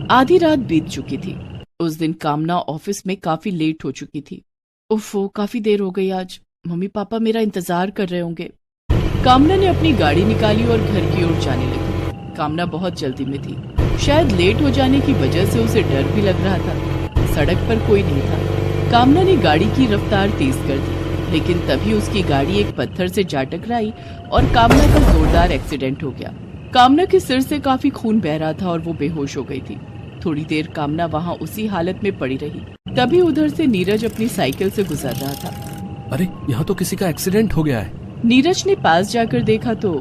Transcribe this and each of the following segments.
आधी रात बीत चुकी थी। उस दिन कामना ऑफिस में काफी लेट हो चुकी थी। उफ़ो, काफी देर हो गई आज। मम्मी पापा मेरा इंतजार कर रहे होंगे। कामना ने अपनी गाड़ी निकाली और घर की ओर जाने लगी। कामना बहुत जल्दी में थी। शायद लेट हो जाने की वजह से उसे डर भी लग रहा था। सड़क पर कोई नहीं था। कामना ने गाड़ी की रफ्तार तेज कर दी, लेकिन तभी उसकी गाड़ी एक पत्थर से जा टकराई और कामना का जोरदार एक्सीडेंट हो गया। कामना के सिर से काफी खून बह रहा था और वो बेहोश हो गई थी। थोड़ी देर कामना वहाँ उसी हालत में पड़ी रही। तभी उधर से नीरज अपनी साइकिल से गुजर रहा था। अरे, यहाँ तो किसी का एक्सीडेंट हो गया है। नीरज ने पास जाकर देखा तो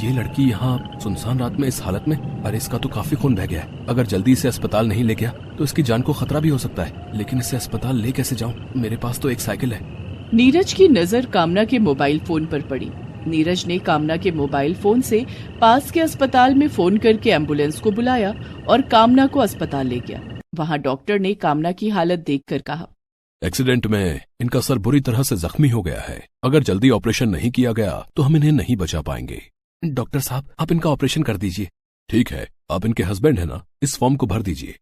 ये लड़की यहाँ सुनसान रात में इस हालत में। अरे, इसका तो काफी खून बह गया है। अगर जल्दी इसे अस्पताल नहीं ले गया तो इसकी जान को खतरा भी हो सकता है। लेकिन इसे अस्पताल ले कैसे जाऊँ? मेरे पास तो एक साइकिल है। नीरज की नजर कामना के मोबाइल फोन पर पड़ी। नीरज ने कामना के मोबाइल फोन से पास के अस्पताल में फोन करके एम्बुलेंस को बुलाया और कामना को अस्पताल ले गया। वहाँ डॉक्टर ने कामना की हालत देखकर कहा, एक्सीडेंट में इनका सर बुरी तरह से जख्मी हो गया है। अगर जल्दी ऑपरेशन नहीं किया गया तो हम इन्हें नहीं बचा पाएंगे। डॉक्टर साहब, आप इनका ऑपरेशन कर दीजिए। ठीक है, आप इनके हस्बैंड है ना? इस फॉर्म को भर दीजिए।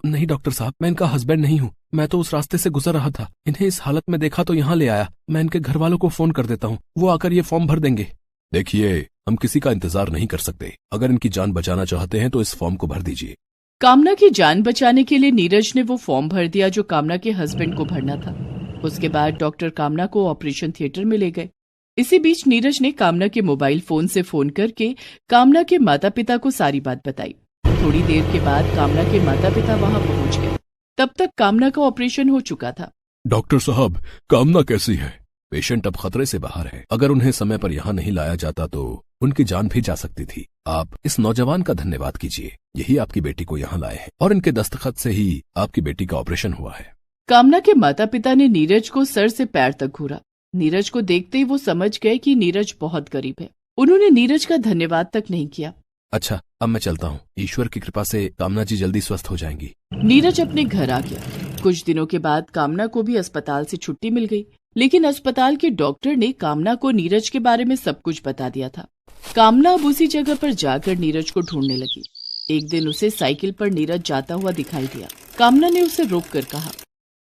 नहीं डॉक्टर साहब, मैं इनका हस्बैंड नहीं हूँ। मैं तो उस रास्ते से गुजर रहा था। इन्हें इस हालत में देखा तो यहाँ ले आया। मैं इनके घर वालों को फोन कर देता हूँ, वो आकर ये फॉर्म भर देंगे। देखिए, हम किसी का इंतजार नहीं कर सकते। अगर इनकी जान बचाना चाहते हैं तो इस फॉर्म को भर दीजिए। कामना की जान बचाने के लिए नीरज ने वो फॉर्म भर दिया जो कामना के हस्बैंड को भरना था। उसके बाद डॉक्टर कामना को ऑपरेशन थिएटर में ले गए। इसी बीच नीरज ने कामना के मोबाइल फोन से फोन करके कामना के माता पिता को सारी बात बताई। थोड़ी देर के बाद कामना के माता पिता वहां पहुंच गए। तब तक कामना का ऑपरेशन हो चुका था। डॉक्टर साहब, कामना कैसी है? पेशेंट अब खतरे से बाहर है। अगर उन्हें समय पर यहाँ नहीं लाया जाता तो उनकी जान भी जा सकती थी। आप इस नौजवान का धन्यवाद कीजिए। यही आपकी बेटी को यहाँ लाए हैं और इनके दस्तखत से ही आपकी बेटी का ऑपरेशन हुआ है। कामना के माता पिता ने नीरज को सर से पैर तक घूरा। नीरज को देखते ही वो समझ गए कि नीरज बहुत गरीब है। उन्होंने नीरज का धन्यवाद तक नहीं किया। अच्छा, अब मैं चलता हूँ। ईश्वर की कृपा से कामना जी जल्दी स्वस्थ हो जाएंगी। नीरज अपने घर आ गया। कुछ दिनों के बाद कामना को भी अस्पताल से छुट्टी मिल गई, लेकिन अस्पताल के डॉक्टर ने कामना को नीरज के बारे में सब कुछ बता दिया था। कामना अब उसी जगह पर जाकर नीरज को ढूंढने लगी। एक दिन उसे साइकिल पर नीरज जाता हुआ दिखाई दिया। कामना ने उसे रोककर कहा,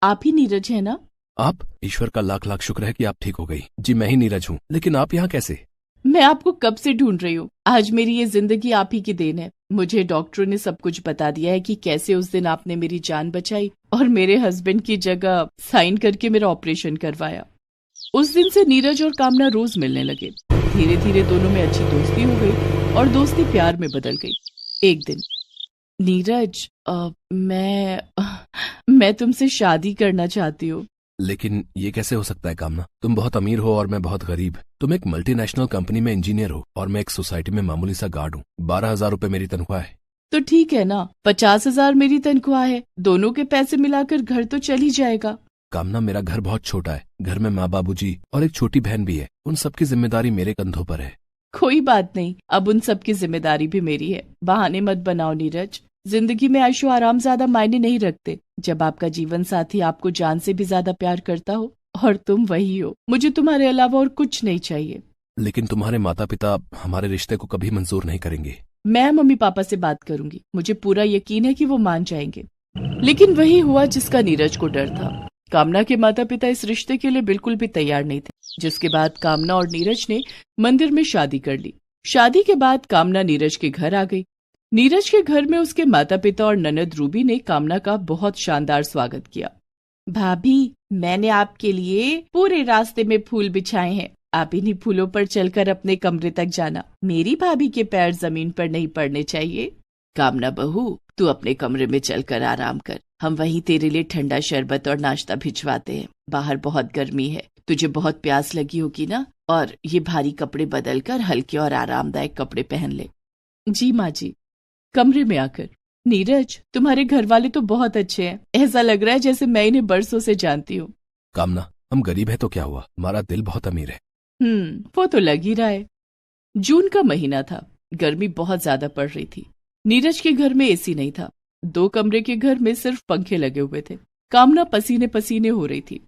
आप ही नीरज है ना? आप? ईश्वर का लाख लाख शुक्र है कि आप ठीक हो गई। जी, मैं ही नीरज हूँ। लेकिन आप यहाँ कैसे? मैं आपको कब से ढूंढ रही हूँ। आज मेरी ये जिंदगी आप ही की देन है। मुझे डॉक्टरों ने सब कुछ बता दिया है कि कैसे उस दिन आपने मेरी जान बचाई और मेरे हस्बैंड की जगह साइन करके मेरा ऑपरेशन करवाया। उस दिन से नीरज और कामना रोज मिलने लगे। धीरे धीरे दोनों में अच्छी दोस्ती हो गई और दोस्ती प्यार में बदल गई। एक दिन, नीरज, मैं तुमसे शादी करना चाहती हूँ। लेकिन ये कैसे हो सकता है कामना? तुम बहुत अमीर हो और मैं बहुत गरीब। तुम एक मल्टीनेशनल कंपनी में इंजीनियर हो और मैं एक सोसाइटी में मामूली सा गार्ड हूँ। 12,000 रुपए मेरी तनख्वाह है। तो ठीक है ना, 50,000 मेरी तनख्वाह है। दोनों के पैसे मिलाकर घर तो चल ही जाएगा। कामना, मेरा घर बहुत छोटा है। घर में माँ बाबूजी और एक छोटी बहन भी है। उन सबकी जिम्मेदारी मेरे कंधों पर है। कोई बात नहीं, अब उन सबकी जिम्मेदारी भी मेरी है। बहाने मत बनाओ नीरज। जिंदगी में ऐशो आराम ज्यादा मायने नहीं रखते। जब आपका जीवन साथी आपको जान से भी ज्यादा प्यार करता हो और तुम वही हो, मुझे तुम्हारे अलावा और कुछ नहीं चाहिए। लेकिन तुम्हारे माता पिता हमारे रिश्ते को कभी मंजूर नहीं करेंगे। मैं मम्मी पापा से बात करूंगी। मुझे पूरा यकीन है कि वो मान जाएंगे। लेकिन वही हुआ जिसका नीरज को डर था। कामना के माता पिता इस रिश्ते के लिए बिल्कुल भी तैयार नहीं थे। जिसके बाद कामना और नीरज ने मंदिर में शादी कर ली। शादी के बाद कामना नीरज के घर आ गई। नीरज के घर में उसके माता पिता और ननद रूबी ने कामना का बहुत शानदार स्वागत किया। भाभी, मैंने आपके लिए पूरे रास्ते में फूल बिछाए हैं। आप इन्हीं फूलों पर चलकर अपने कमरे तक जाना। मेरी भाभी के पैर जमीन पर नहीं पड़ने चाहिए। कामना बहू, तू अपने कमरे में चलकर आराम कर। हम वहीं तेरे लिए ठंडा शरबत और नाश्ता भिजवाते हैं। बाहर बहुत गर्मी है, तुझे बहुत प्यास लगी होगी ना? और ये भारी कपड़े बदलकर हल्के और आरामदायक कपड़े पहन ले। जी माँ जी। कमरे में आकर, नीरज, तुम्हारे घर वाले तो बहुत अच्छे हैं। ऐसा लग रहा है जैसे मैं इन्हें बरसों से जानती हूँ। कामना, हम गरीब है तो क्या हुआ? हमारा दिल बहुत अमीर है। वो तो लग ही रहा है। जून का महीना था। गर्मी बहुत ज्यादा पड़ रही थी। नीरज के घर में एसी नहीं था। 2 कमरे के घर में सिर्फ पंखे लगे हुए थे। कामना पसीने पसीने हो रही थी।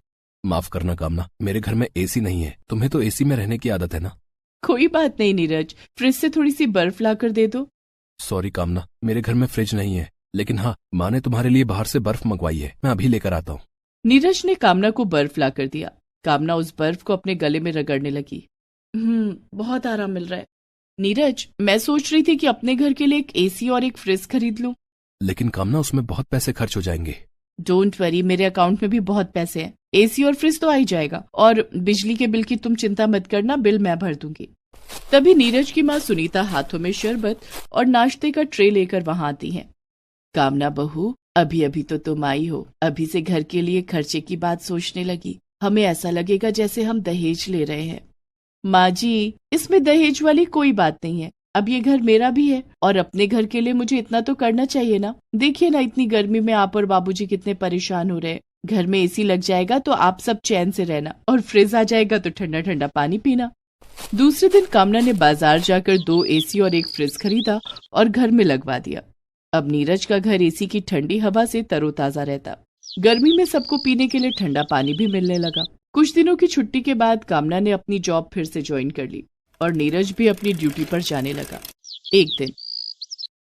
माफ करना कामना, मेरे घर में एसी नहीं है। तुम्हें तो एसी में रहने की आदत है ना? कोई बात नहीं नीरज, फ्रिज से थोड़ी सी बर्फ लाकर दे दो। सॉरी कामना, मेरे घर में फ्रिज नहीं है। लेकिन हाँ, माँ ने तुम्हारे लिए बाहर से बर्फ मंगवाई है, मैं अभी लेकर आता हूँ। नीरज ने कामना को बर्फ ला कर दिया। कामना उस बर्फ को अपने गले में रगड़ने लगी। बहुत आराम मिल रहा है। नीरज, मैं सोच रही थी कि अपने घर के लिए एक एसी और एक फ्रिज खरीद लूं। लेकिन कामना, उसमें बहुत पैसे खर्च हो जाएंगे। डोंट वरी, मेरे अकाउंट में भी बहुत पैसे हैं। एसी और फ्रिज तो आ ही जाएगा, और बिजली के बिल की तुम चिंता मत करना, बिल मैं भर दूंगी। तभी नीरज की माँ सुनीता हाथों में शरबत और नाश्ते का ट्रे लेकर वहां आती है। कामना बहू, अभी अभी तो तुम आई हो, अभी से घर के लिए खर्चे की बात सोचने लगी। हमें ऐसा लगेगा जैसे हम दहेज ले रहे हैं। माँ जी, इसमें दहेज वाली कोई बात नहीं है। अब ये घर मेरा भी है, और अपने घर के लिए मुझे इतना तो करना चाहिए ना। देखिए ना, इतनी गर्मी में आप और बाबूजी कितने परेशान हो रहे हैं। घर में एसी लग जाएगा तो आप सब चैन से रहना, और फ्रिज आ जाएगा तो ठंडा ठंडा पानी पीना। दूसरे दिन कामना ने बाजार जाकर 2 एसी और एक फ्रिज खरीदा और घर में लगवा दिया। अब नीरज का घर एसी की ठंडी हवा से तरोताजा रहता। गर्मी में सबको पीने के लिए ठंडा पानी भी मिलने लगा। कुछ दिनों की छुट्टी के बाद कामना ने अपनी जॉब फिर से ज्वाइन कर ली और नीरज भी अपनी ड्यूटी पर जाने लगा। एक दिन,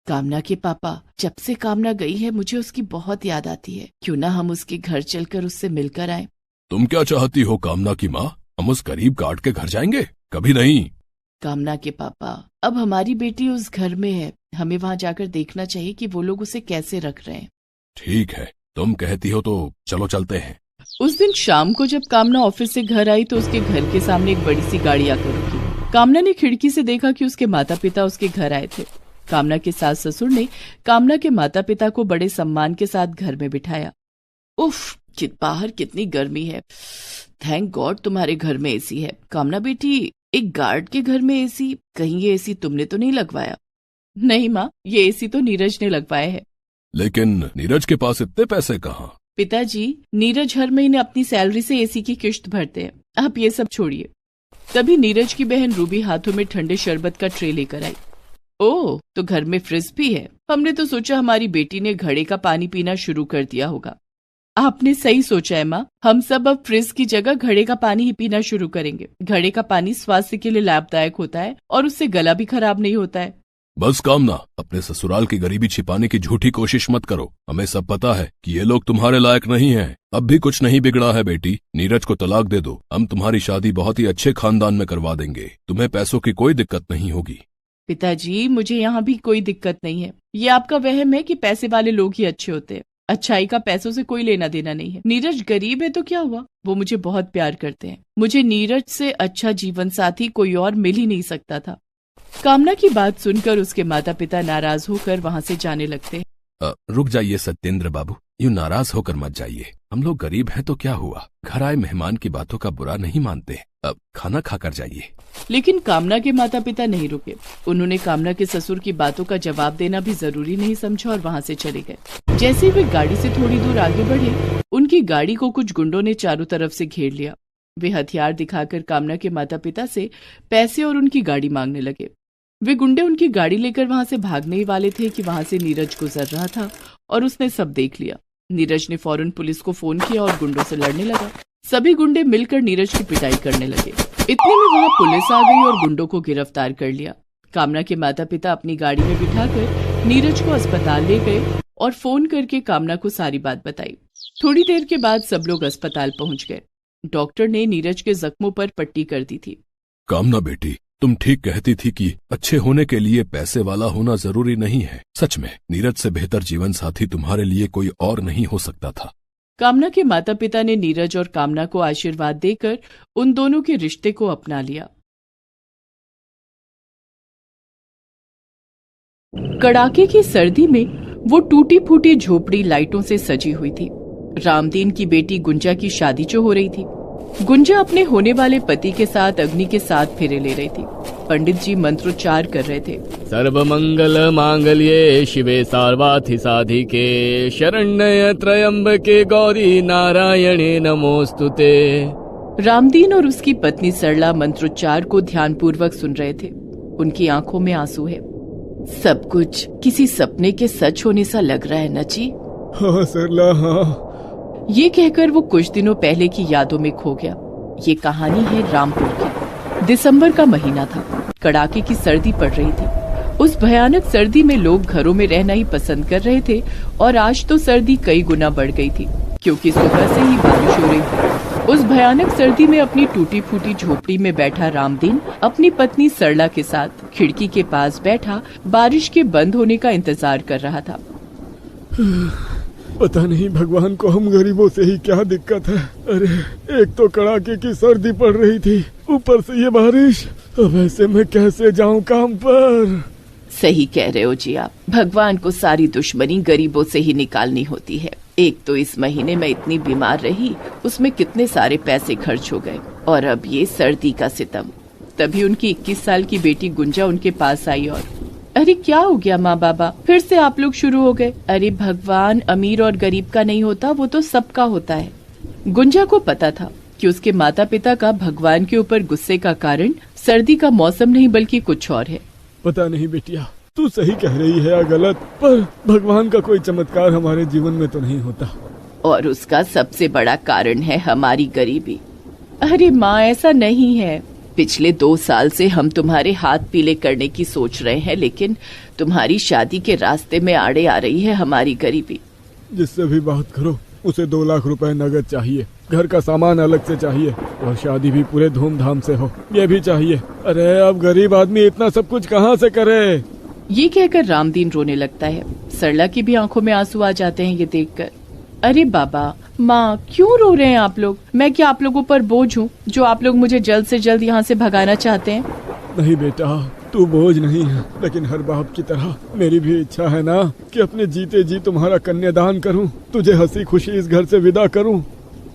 कामना के पापा, जब से कामना गई है मुझे उसकी बहुत याद आती है। क्यों ना हम उसके घर चलकर उससे मिलकर आए। तुम क्या चाहती हो कामना की माँ? हम उस गरीब गार्ड के घर जाएंगे? कभी नहीं। कामना के पापा, अब हमारी बेटी उस घर में है, हमें वहाँ जाकर देखना चाहिए कि वो लोग उसे कैसे रख रहे हैं। ठीक है, तुम कहती हो तो चलो चलते हैं। उस दिन शाम को जब कामना ऑफिस से घर आई तो उसके घर के सामने एक बड़ी सी गाड़ी आकर रुकी। कामना ने खिड़की से देखा कि उसके माता पिता उसके घर आए थे। कामना के सास ससुर ने कामना के माता पिता को बड़े सम्मान के साथ घर में बिठाया। उफ, बाहर कितनी गर्मी है। थैंक गॉड तुम्हारे घर में एसी है। कामना बेटी, एक गार्ड के घर में एसी, कहीं ये एसी तुमने तो नहीं लगवाया? नहीं माँ, ये एसी तो नीरज ने लगवाया है। लेकिन नीरज के पास इतने पैसे कहाँ? पिताजी, नीरज हर महीने अपनी सैलरी से एसी की किश्त भरते हैं। आप ये सब छोड़िए। तभी नीरज की बहन रूबी हाथों में ठंडे शरबत का ट्रे लेकर आई। ओह, तो घर में फ्रिज भी है। हमने तो सोचा हमारी बेटी ने घड़े का पानी पीना शुरू कर दिया होगा। आपने सही सोचा है माँ, हम सब अब फ्रिज की जगह घड़े का पानी ही पीना शुरू करेंगे। घड़े का पानी स्वास्थ्य के लिए लाभदायक होता है और उससे गला भी खराब नहीं होता है। बस कामना, अपने ससुराल की गरीबी छिपाने की झूठी कोशिश मत करो। हमें सब पता है कि ये लोग तुम्हारे लायक नहीं हैं। अब भी कुछ नहीं बिगड़ा है बेटी, नीरज को तलाक दे दो। हम तुम्हारी शादी बहुत ही अच्छे खानदान में करवा देंगे। तुम्हें पैसों की कोई दिक्कत नहीं होगी। पिताजी, मुझे यहाँ भी कोई दिक्कत नहीं है। ये आपका वहम है कि पैसे वाले लोग ही अच्छे होते हैं। अच्छाई का पैसों से कोई लेना देना नहीं है। नीरज गरीब है तो क्या हुआ, वो मुझे बहुत प्यार करते हैं। मुझे नीरज से अच्छा जीवन साथी कोई और मिल ही नहीं सकता था। कामना की बात सुनकर उसके माता पिता नाराज होकर वहाँ से जाने लगते हैं। रुक जाइए सत्येंद्र बाबू, यूँ नाराज होकर मत जाइए। हम लोग गरीब हैं तो क्या हुआ, घर आए मेहमान की बातों का बुरा नहीं मानते। अब खाना खाकर जाइए। लेकिन कामना के माता पिता नहीं रुके। उन्होंने कामना के ससुर की बातों का जवाब देना भी जरूरी नहीं समझा और वहाँ से चले गए। जैसे ही वे गाड़ी से थोड़ी दूर आगे बढ़े, उनकी गाड़ी को कुछ गुंडों ने चारों तरफ से घेर लिया। वे हथियार दिखाकर कामना के माता पिता से पैसे और उनकी गाड़ी मांगने लगे। वे गुंडे उनकी गाड़ी लेकर वहां से भागने ही वाले थे कि वहां से नीरज गुजर रहा था और उसने सब देख लिया। नीरज ने फौरन पुलिस को फोन किया और गुंडों से लड़ने लगा। सभी गुंडे मिलकर नीरज की पिटाई करने लगे। इतने में वहां पुलिस आ गई और गुंडों को गिरफ्तार कर लिया। कामना के माता पिता अपनी गाड़ी में बिठाकर नीरज को अस्पताल ले गए और फोन करके कामना को सारी बात बताई। थोड़ी देर के बाद सब लोग अस्पताल पहुंच गए। डॉक्टर ने नीरज के जख्मों पर पट्टी कर दी थी। कामना बेटी, तुम ठीक कहती थी कि अच्छे होने के लिए पैसे वाला होना जरूरी नहीं है। सच में नीरज से बेहतर जीवन साथी तुम्हारे लिए कोई और नहीं हो सकता था। कामना के माता पिता ने नीरज और कामना को आशीर्वाद देकर उन दोनों के रिश्ते को अपना लिया। कड़ाके की सर्दी में वो टूटी फूटी झोपड़ी लाइटों से सजी हुई थी। रामदीन की बेटी गुंजा की शादी जो हो रही थी। गुंजा अपने होने वाले पति के साथ अग्नि के 7 फेरे ले रही थी। पंडित जी मंत्रोच्चार कर रहे थे। सर्वमंगल मांगल्ये शिवे सार्वार्थि साधिके शरण्य त्र्यंबके गौरी नारायणे नमोस्तुते। रामदीन और उसकी पत्नी सरला मंत्रोच्चार को ध्यानपूर्वक सुन रहे थे। उनकी आंखों में आंसू है। सब कुछ किसी सपने के सच होने सा लग रहा है न जी? हाँ सरला, हाँ। ये कहकर वो कुछ दिनों पहले की यादों में खो गया। ये कहानी है रामपुर की। दिसंबर का महीना था। कड़ाके की सर्दी पड़ रही थी। उस भयानक सर्दी में लोग घरों में रहना ही पसंद कर रहे थे और आज तो सर्दी कई गुना बढ़ गई थी क्योंकि सुबह से ही बारिश हो रही थी। उस भयानक सर्दी में अपनी टूटी फूटी झोपड़ी में बैठा रामदीन अपनी पत्नी सरला के साथ खिड़की के पास बैठा बारिश के बंद होने का इंतजार कर रहा था। पता नहीं भगवान को हम गरीबों से ही क्या दिक्कत है। अरे एक तो कड़ाके की सर्दी पड़ रही थी, ऊपर से ये बारिश। अब ऐसे मैं कैसे जाऊं काम पर? सही कह रहे हो जी आप। भगवान को सारी दुश्मनी गरीबों से ही निकालनी होती है। एक तो इस महीने में इतनी बीमार रही, उसमें कितने सारे पैसे खर्च हो गए और अब ये सर्दी का सितम। तभी उनकी 21 साल की बेटी गुंजा उनके पास आई और अरे क्या हो गया माँ बाबा, फिर से आप लोग शुरू हो गए? अरे भगवान अमीर और गरीब का नहीं होता, वो तो सबका होता है। गुंजा को पता था कि उसके माता पिता का भगवान के ऊपर गुस्से का कारण सर्दी का मौसम नहीं बल्कि कुछ और है। पता नहीं बेटिया, तू सही कह रही है या गलत, पर भगवान का कोई चमत्कार हमारे जीवन में तो नहीं होता। और उसका सबसे बड़ा कारण है हमारी गरीबी। अरे माँ ऐसा नहीं है, पिछले 2 साल से हम तुम्हारे हाथ पीले करने की सोच रहे हैं, लेकिन तुम्हारी शादी के रास्ते में आड़े आ रही है हमारी गरीबी। जिससे भी बात करो उसे 2 लाख रुपए नगद चाहिए, घर का सामान अलग से चाहिए और शादी भी पूरे धूमधाम से हो, ये भी चाहिए। अरे अब गरीब आदमी इतना सब कुछ कहाँ से करे? ये कहकर रामदीन रोने लगता है। सरला की भी आंखों में आंसू आ जाते हैं ये देखकर। अरे बाबा माँ क्यों रो रहे हैं आप लोग? मैं क्या आप लोगों पर बोझ हूँ जो आप लोग मुझे जल्द से जल्द यहाँ से भगाना चाहते हैं? नहीं बेटा, तू बोझ नहीं है, लेकिन हर बाप की तरह मेरी भी इच्छा है ना कि अपने जीते जी तुम्हारा कन्यादान करूं, तुझे हंसी खुशी इस घर से विदा करूं।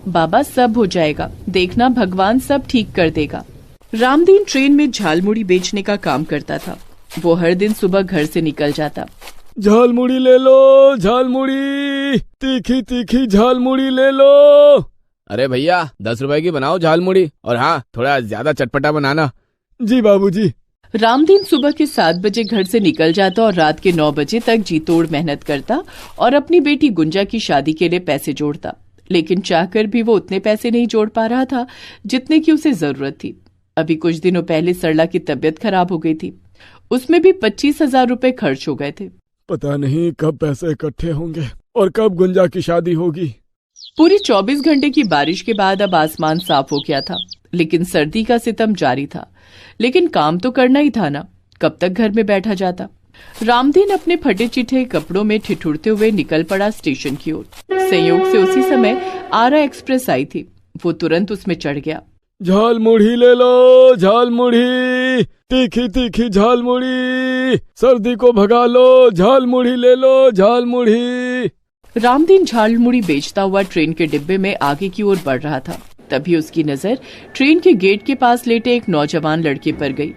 बाबा सब हो जाएगा, देखना भगवान सब ठीक कर देगा। रामदीन ट्रेन में झालमुड़ी बेचने का काम करता था। वो हर दिन सुबह घर से निकल जाता। झालमुड़ी ले लो, झालमुड़ी, तीखी तीखी झालमुड़ी ले लो। अरे भैया 10 रुपए की बनाओ झालमुड़ी, और हाँ थोड़ा ज्यादा चटपटा बनाना। जी बाबूजी। रामदीन सुबह के 7 बजे घर से निकल जाता और रात के 9 बजे तक जी तोड़ मेहनत करता और अपनी बेटी गुंजा की शादी के लिए पैसे जोड़ता। लेकिन चाहकर भी वो उतने पैसे नहीं जोड़ पा रहा था जितने की उसे जरूरत थी। अभी कुछ दिनों पहले सरला की तबीयत खराब हो गई थी, उसमें भी 25,000 रुपए खर्च हो गए थे। पता नहीं कब पैसे इकट्ठे होंगे और कब गुंजा की शादी होगी। पूरी 24 घंटे की बारिश के बाद अब आसमान साफ हो गया था, लेकिन सर्दी का सितम जारी था। लेकिन काम तो करना ही था ना, कब तक घर में बैठा जाता। रामदीन अपने फटे चिट्ठे कपड़ों में ठिठुरते हुए निकल पड़ा स्टेशन की ओर। संयोग से उसी समय आरा एक्सप्रेस आई थी। वो तुरंत उसमें चढ़ गया। झालमुड़ी ले लो, झालमुड़ी, तीखी तीखी झालमुड़ी, सर्दी को भगा लो, झालमुड़ी ले लो, झालमुड़ी। रामदीन झालमुड़ी बेचता हुआ ट्रेन के डिब्बे में आगे की ओर बढ़ रहा था। तभी उसकी नजर ट्रेन के गेट के पास लेटे एक नौजवान लड़के पर गई।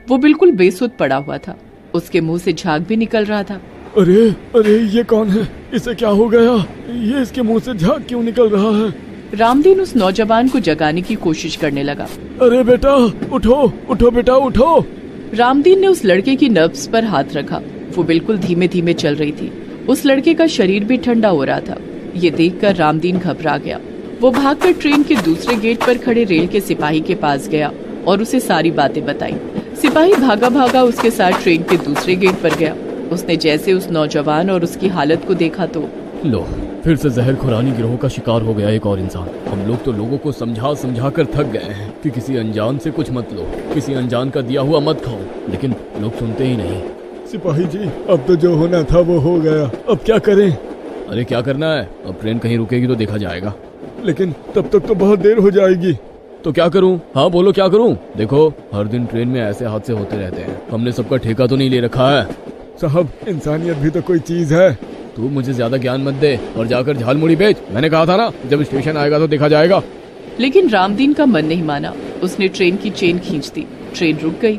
वो बिल्कुल बेसुध पड़ा हुआ था, उसके मुंह से झाग भी निकल रहा था। अरे अरे ये कौन है? इसे क्या हो गया? ये इसके मुंह से झाग क्यों निकल रहा है? रामदीन उस नौजवान को जगाने की कोशिश करने लगा। अरे बेटा उठो, उठो बेटा उठो। रामदीन ने उस लड़के की नब्ज पर हाथ रखा। वो बिल्कुल धीमे धीमे चल रही थी। उस लड़के का शरीर भी ठंडा हो रहा था। ये देखकर रामदीन घबरा गया। वो भागकर ट्रेन के दूसरे गेट पर खड़े रेल के सिपाही के पास गया और उसे सारी बातें बताई। सिपाही भागा भागा उसके साथ ट्रेन के दूसरे गेट पर गया। उसने जैसे उस नौजवान और उसकी हालत को देखा तो लो, फिर से जहर खुरानी गिरोह का शिकार हो गया एक और इंसान। हम लोग तो लोगों को समझा समझा कर थक गए हैं कि किसी अनजान से कुछ मत लो, किसी अनजान का दिया हुआ मत खाओ, लेकिन लोग सुनते ही नहीं। सिपाही जी, अब तो जो होना था वो हो गया, अब क्या करें? अरे क्या करना है, अब ट्रेन कहीं रुकेगी तो देखा जाएगा। लेकिन तब तक तो बहुत देर हो जाएगी। तो क्या करूं? हाँ बोलो क्या करूं? देखो हर दिन ट्रेन में ऐसे हादसे होते रहते हैं, हमने सबका ठेका तो नहीं ले रखा है। साहब, इंसानियत भी तो कोई चीज है। तू मुझे ज्यादा ज्ञान मत दे और जाकर झालमुड़ी बेच। मैंने कहा था ना, जब स्टेशन आएगा तो देखा जाएगा। लेकिन रामदीन का मन नहीं माना। उसने ट्रेन की चेन खींच दी। ट्रेन रुक गई।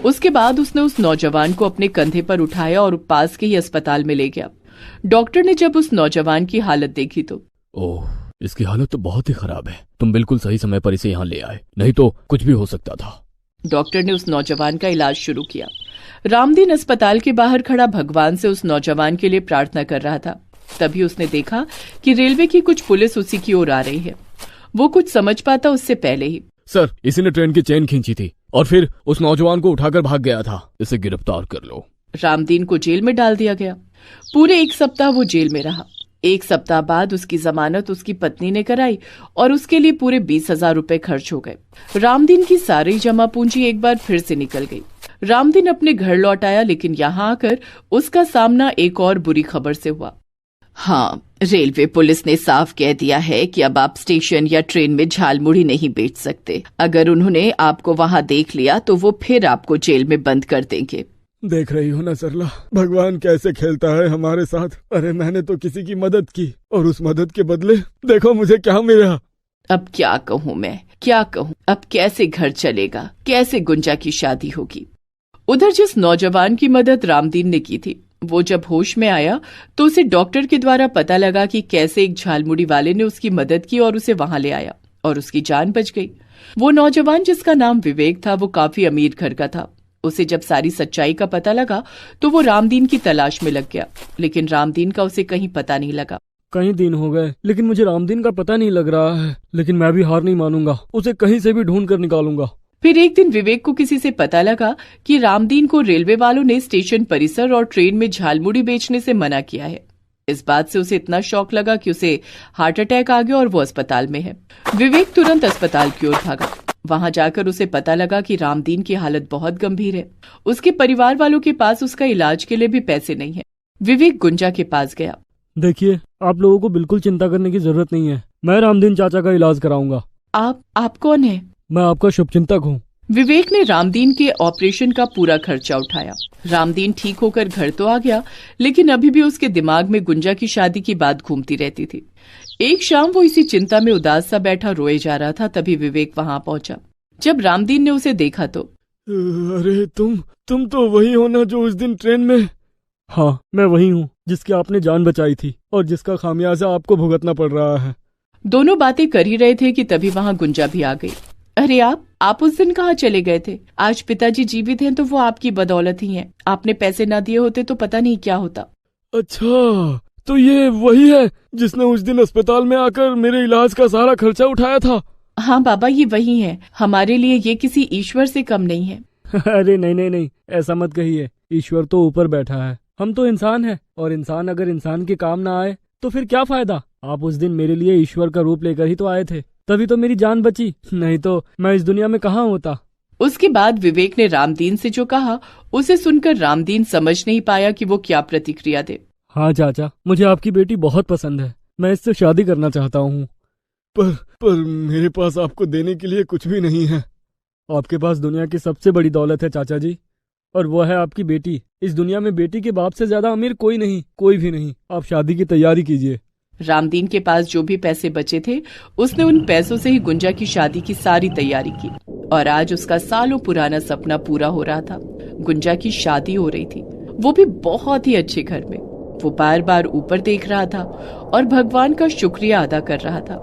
उसके बाद उसने उस नौजवान को अपने कंधे पर उठाया और पास के ही अस्पताल में ले गया। डॉक्टर ने जब उस नौजवान की हालत देखी तो ओह, इसकी हालत तो बहुत ही खराब है। तुम बिल्कुल सही समय पर इसे यहाँ ले आए, नहीं तो कुछ भी हो सकता था। डॉक्टर ने उस नौजवान का इलाज शुरू किया। रामदीन अस्पताल के बाहर खड़ा भगवान से उस नौजवान के लिए प्रार्थना कर रहा था। तभी उसने देखा कि रेलवे की कुछ पुलिस उसी की ओर आ रही है। वो कुछ समझ पाता उससे पहले ही। सर, इसी ने ट्रेन की चेन खींची थी और फिर उस नौजवान को उठाकर भाग गया था। इसे गिरफ्तार कर लो। रामदीन को जेल में डाल दिया गया। पूरे 1 सप्ताह वो जेल में रहा। 1 सप्ताह बाद उसकी जमानत उसकी पत्नी ने कराई और उसके लिए पूरे 20,000 रुपए खर्च हो गए। रामदीन की सारी जमा पूंजी एक बार फिर से निकल गई। रामदीन अपने घर लौट आया, लेकिन यहाँ आकर उसका सामना एक और बुरी खबर से हुआ। हाँ, रेलवे पुलिस ने साफ कह दिया है कि अब आप स्टेशन या ट्रेन में झालमुड़ी नहीं बेच सकते। अगर उन्होंने आपको वहाँ देख लिया तो वो फिर आपको जेल में बंद कर देंगे। देख रही हो ना सरला, भगवान कैसे खेलता है हमारे साथ। अरे मैंने तो किसी की मदद की और उस मदद के बदले देखो मुझे क्या मिला। अब क्या कहूँ मैं, क्या कहूँ। अब कैसे घर चलेगा, कैसे गुंजा की शादी होगी। उधर जिस नौजवान की मदद रामदीन ने की थी, वो जब होश में आया तो उसे डॉक्टर के द्वारा पता लगा कि कैसे एक झालमुड़ी वाले ने उसकी मदद की और उसे वहां ले आया और उसकी जान बच गई। वो नौजवान जिसका नाम विवेक था, वो काफी अमीर घर का था। उसे जब सारी सच्चाई का पता लगा तो वो रामदीन की तलाश में लग गया, लेकिन रामदीन का उसे कहीं पता नहीं लगा। कई दिन हो गए लेकिन मुझे रामदीन का पता नहीं लग रहा है, लेकिन मैं भी हार नहीं मानूंगा, उसे कहीं से भी ढूंढ कर निकालूंगा। फिर एक दिन विवेक को किसी से पता लगा कि रामदीन को रेलवे वालों ने स्टेशन परिसर और ट्रेन में झालमुड़ी बेचने से मना किया है। इस बात से उसे इतना शौक लगा कि उसे हार्ट अटैक आ गया और वो अस्पताल में है। विवेक तुरंत अस्पताल की ओर भागा। वहां जाकर उसे पता लगा कि रामदीन की हालत बहुत गंभीर है। उसके परिवार वालों के पास उसका इलाज के लिए भी पैसे नहीं है। विवेक गुंजा के पास गया। देखिए, आप लोगों को बिल्कुल चिंता करने की जरूरत नहीं है, मैं रामदीन चाचा का इलाज कराऊंगा। आप कौन है? मैं आपका शुभचिंतक हूँ। विवेक ने रामदीन के ऑपरेशन का पूरा खर्चा उठाया। रामदीन ठीक होकर घर तो आ गया, लेकिन अभी भी उसके दिमाग में गुंजा की शादी की बात घूमती रहती थी। एक शाम वो इसी चिंता में उदास सा बैठा रोए जा रहा था, तभी विवेक वहां पहुंचा। जब रामदीन ने उसे देखा तो, अरे तुम तो वही हो ना जो उस दिन ट्रेन में। हाँ, मैं वही हूँ जिसकी आपने जान बचाई थी और जिसका खामियाजा आपको भुगतना पड़ रहा है। दोनों बातें कर ही रहे थे कि तभी वहां गुंजा भी आ गई। अरे आप उस दिन कहाँ चले गए थे? आज पिताजी जीवित हैं तो वो आपकी बदौलत ही हैं। आपने पैसे ना दिए होते तो पता नहीं क्या होता। अच्छा, तो ये वही है जिसने उस दिन अस्पताल में आकर मेरे इलाज का सारा खर्चा उठाया था? हाँ बाबा, ये वही है। हमारे लिए ये किसी ईश्वर से कम नहीं है। अरे नहीं, ऐसा मत कहिए। ईश्वर तो ऊपर बैठा है, हम तो इंसान हैं, और इंसान अगर इंसान के काम ना आए तो फिर क्या फायदा। आप उस दिन मेरे लिए ईश्वर का रूप लेकर ही तो आए थे, तभी तो मेरी जान बची, नहीं तो मैं इस दुनिया में कहाँ होता। उसके बाद विवेक ने रामदीन से जो कहा, उसे सुनकर रामदीन समझ नहीं पाया कि वो क्या प्रतिक्रिया दे। हाँ चाचा, मुझे आपकी बेटी बहुत पसंद है, मैं इससे शादी करना चाहता हूँ। पर मेरे पास आपको देने के लिए कुछ भी नहीं है। आपके पास दुनिया की सबसे बड़ी दौलत है चाचा जी, और वो है आपकी बेटी। इस दुनिया में बेटी के बाप से ज्यादा अमीर कोई नहीं, कोई भी नहीं। आप शादी की तैयारी कीजिए। रामदीन के पास जो भी पैसे बचे थे, उसने उन पैसों से ही गुंजा की शादी की सारी तैयारी की, और आज उसका सालों पुराना सपना पूरा हो रहा था। गुंजा की शादी हो रही थी, वो भी बहुत ही अच्छे घर में। वो बार बार ऊपर देख रहा था और भगवान का शुक्रिया अदा कर रहा था।